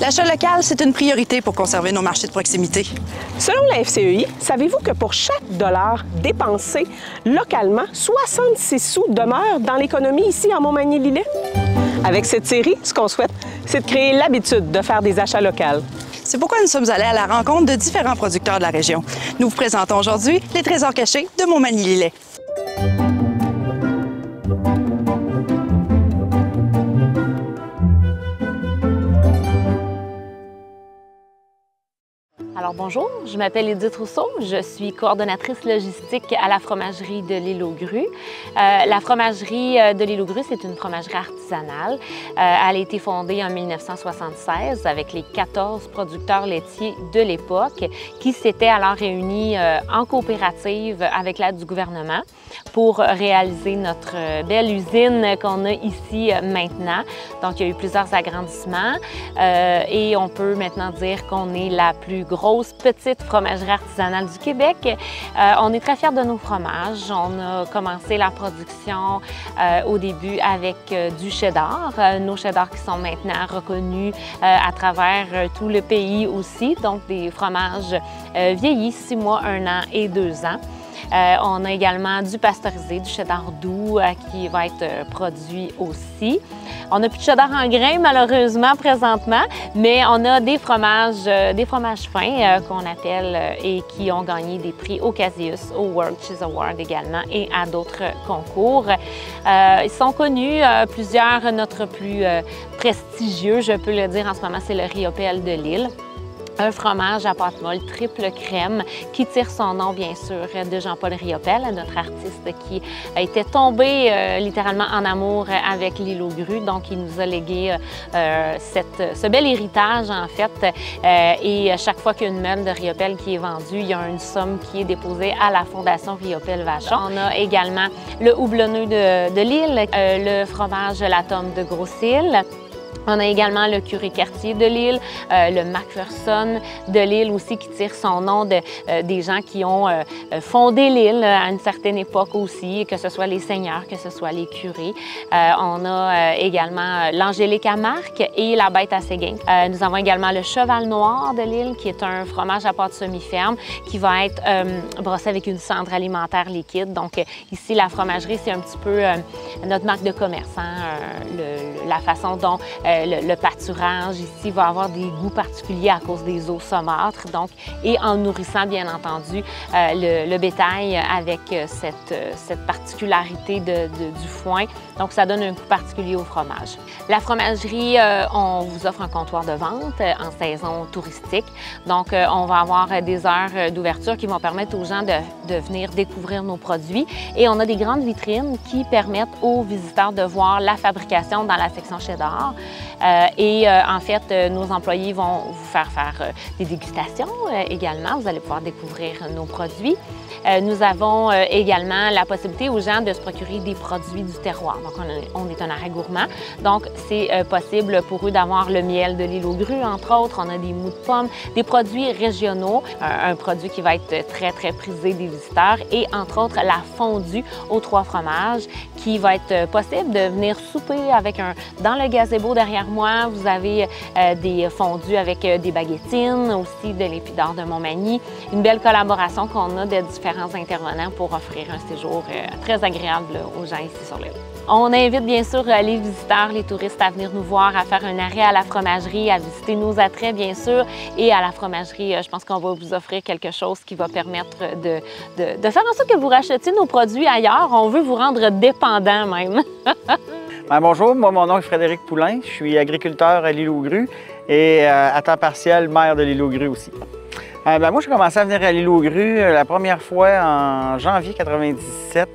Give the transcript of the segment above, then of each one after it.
L'achat local, c'est une priorité pour conserver nos marchés de proximité. Selon la FCEI, savez-vous que pour chaque dollar dépensé localement, 66 sous demeurent dans l'économie ici en Montmagny-Lillet? Avec cette série, ce qu'on souhaite, c'est de créer l'habitude de faire des achats locaux. C'est pourquoi nous sommes allés à la rencontre de différents producteurs de la région. Nous vous présentons aujourd'hui les trésors cachés de Montmagny-Lillet. Alors bonjour, je m'appelle Édith Rousseau, je suis coordonnatrice logistique à la fromagerie de l'Île aux Grues. La fromagerie de l'Île aux Grues, c'est une fromagerie artisanale. Elle a été fondée en 1976 avec les 14 producteurs laitiers de l'époque qui s'étaient alors réunis en coopérative avec l'aide du gouvernement pour réaliser notre belle usine qu'on a ici maintenant. Donc il y a eu plusieurs agrandissements et on peut maintenant dire qu'on est la plus grosse petite fromagerie artisanale du Québec. On est très fiers de nos fromages. On a commencé la production au début avec du cheddar. Nos cheddars qui sont maintenant reconnus à travers tout le pays aussi. Donc des fromages vieillis, 6 mois, 1 an et 2 ans. On a également du pasteurisé, du cheddar doux qui va être produit aussi. On n'a plus de cheddar en grains malheureusement présentement, mais on a des fromages fins qu'on appelle et qui ont gagné des prix au Casius, au World Cheese Award également et à d'autres concours. Ils sont connus, plusieurs, notre plus prestigieux, je peux le dire en ce moment, c'est le Riopelle de Lille. Un fromage à pâte molle triple crème qui tire son nom, bien sûr, de Jean-Paul Riopelle, notre artiste qui a été tombé littéralement en amour avec l'Île aux Grues. Donc, il nous a légué ce bel héritage, en fait. Et chaque fois qu'il y a une meule de Riopelle qui est vendue, il y a une somme qui est déposée à la Fondation Riopelle-Vachon. On a également le houblonneux de Lille, le fromage La Tome de Grosseille. On a également le curé Cartier de Lille, le Macpherson de Lille aussi qui tire son nom des gens qui ont fondé l'île à une certaine époque aussi, que ce soit les seigneurs, que ce soit les curés. On a également l'Angélique à Marc et la Bête à Séguin. Nous avons également le Cheval Noir de Lille qui est un fromage à pâte semi-ferme qui va être brossé avec une cendre alimentaire liquide. Donc ici, la fromagerie, c'est un petit peu notre marque de commerce, hein? La façon dont le pâturage ici va avoir des goûts particuliers à cause des eaux saumâtres, donc, et en nourrissant bien entendu le bétail avec cette particularité du foin. Donc ça donne un goût particulier au fromage. La fromagerie, on vous offre un comptoir de vente en saison touristique. Donc on va avoir des heures d'ouverture qui vont permettre aux gens de venir découvrir nos produits. Et on a des grandes vitrines qui permettent aux visiteurs de voir la fabrication dans la section cheddar. En fait, nos employés vont vous faire des dégustations également. Vous allez pouvoir découvrir nos produits. Nous avons également la possibilité aux gens de se procurer des produits du terroir. Donc, on est un arrêt gourmand. Donc, c'est possible pour eux d'avoir le miel de l'Île aux Grues, entre autres. On a des mous de pommes, des produits régionaux, un produit qui va être très, très prisé des visiteurs. Et, entre autres, la fondue aux 3 fromages qui va être possible de venir souper avec dans le gazebo derrière moi, vous avez des fondus avec des baguettines, aussi de l'épidore de Montmagny. Une belle collaboration qu'on a de différents intervenants pour offrir un séjour très agréable aux gens ici sur l'île. On invite bien sûr les visiteurs, les touristes à venir nous voir, à faire un arrêt à la fromagerie, à visiter nos attraits bien sûr. Et à la fromagerie, je pense qu'on va vous offrir quelque chose qui va permettre de faire en sorte que vous rachetiez nos produits ailleurs. On veut vous rendre dépendants même. Bonjour, moi mon nom est Frédéric Poulain, je suis agriculteur à l'Île aux Grues et à temps partiel maire de l'Île aux Grues aussi. Moi j'ai commencé à venir à l'Île aux Grues la première fois en janvier 1997.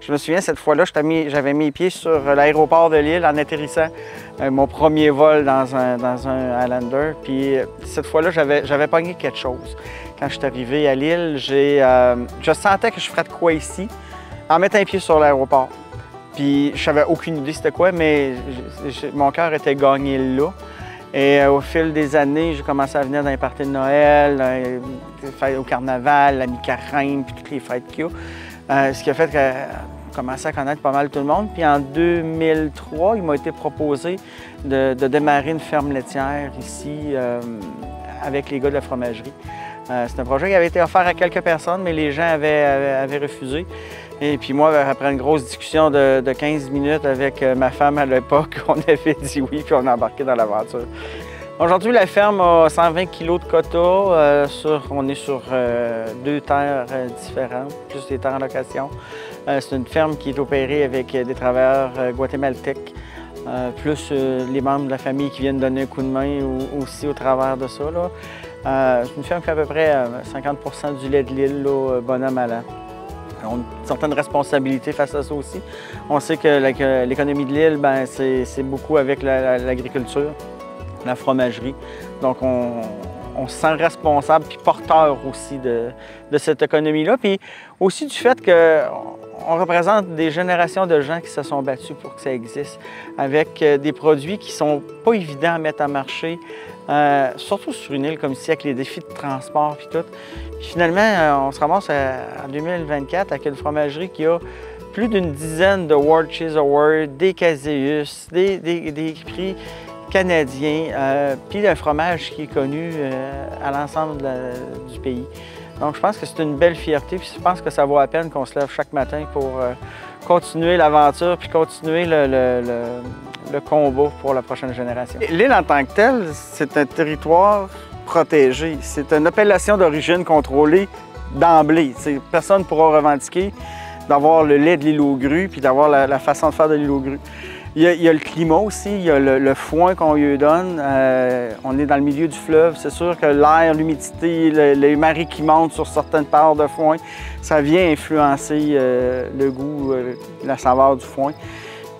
Je me souviens, cette fois-là, j'avais mis les pieds sur l'aéroport de Lille en atterrissant mon premier vol dans un Highlander. Puis cette fois-là, j'avais pogné quelque chose. Quand je suis arrivé à Lille, je sentais que je ferais de quoi ici en mettant les pieds sur l'aéroport. Puis je n'avais aucune idée c'était quoi, mais mon cœur était gagné là. Et au fil des années, j'ai commencé à venir dans les parties de Noël, au carnaval, la mi-carême, puis toutes les fêtes qu'il y a. Ce qui a fait que commencé à connaître pas mal tout le monde. Puis en 2003, il m'a été proposé de démarrer une ferme laitière ici avec les gars de la fromagerie. C'est un projet qui avait été offert à quelques personnes, mais les gens avaient refusé. Et puis moi, après une grosse discussion de 15 minutes avec ma femme à l'époque, on avait dit oui, puis on a embarqué dans l'aventure. Aujourd'hui, la ferme a 120 kg de quota. On est sur 2 terres différentes, plus des terres en location. C'est une ferme qui est opérée avec des travailleurs guatémaltèques, plus les membres de la famille qui viennent donner un coup de main aussi au travers de ça. C'est une ferme qui fait à peu près 50 du lait de l'île, bon an, mal an. On a une certaine responsabilité face à ça aussi. On sait que l'économie de l'île, c'est beaucoup avec l'agriculture, la fromagerie. Donc, on se sent responsable puis porteur aussi de cette économie-là. Puis aussi du fait qu'on représente des générations de gens qui se sont battus pour que ça existe, avec des produits qui sont pas évidents à mettre en marché, surtout sur une île comme ici, avec les défis de transport puis tout. Puis finalement, on se ramasse en 2024 avec une fromagerie qui a plus d'une dizaine de World Cheese Awards, des Caseus, des prix canadiens, puis un fromage qui est connu à l'ensemble du pays. Donc je pense que c'est une belle fierté, puis je pense que ça vaut la peine qu'on se lève chaque matin pour continuer l'aventure, puis continuer le combat pour la prochaine génération. L'île en tant que telle, c'est un territoire protégé. C'est une appellation d'origine contrôlée d'emblée. Personne ne pourra revendiquer d'avoir le lait de l'île aux grues puis d'avoir la façon de faire de l'île aux grues. Il y a le climat aussi, il y a le foin qu'on lui donne. On est dans le milieu du fleuve. C'est sûr que l'air, l'humidité, les marées qui montent sur certaines parts de foin, ça vient influencer le goût, la saveur du foin.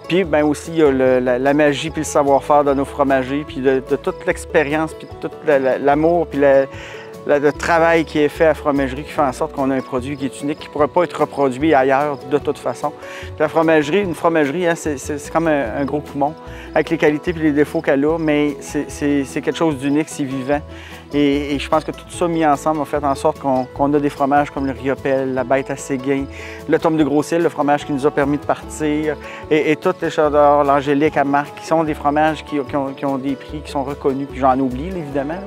Puis aussi, il y a la magie puis le savoir-faire de nos fromagers, puis de toute l'expérience, puis de tout l'amour, puis le travail qui est fait à la fromagerie qui fait en sorte qu'on a un produit qui est unique, qui ne pourrait pas être reproduit ailleurs de toute façon. Puis la fromagerie, une fromagerie, hein, c'est comme un gros poumon, avec les qualités et les défauts qu'elle a, mais c'est quelque chose d'unique, c'est vivant. Et je pense que tout ça mis ensemble a fait en sorte qu'on a des fromages comme le Riopelle, la Bête à Séguin, le Tome de Gros-Cil, le fromage qui nous a permis de partir, et toutes les Châteaux, l'Angélique à Marc, qui sont des fromages qui ont des prix, qui sont reconnus, puis j'en oublie évidemment,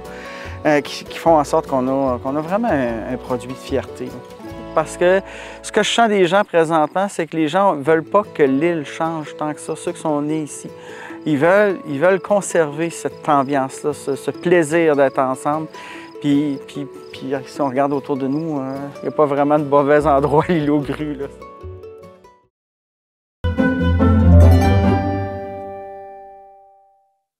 qui font en sorte qu'on a vraiment un produit de fierté. Parce que ce que je sens des gens présentement, c'est que les gens ne veulent pas que l'île change tant que ça, ceux qui sont nés ici. Ils veulent conserver cette ambiance-là, ce plaisir d'être ensemble. Puis si on regarde autour de nous, il n'y a pas vraiment de mauvais endroits à l'île aux grues.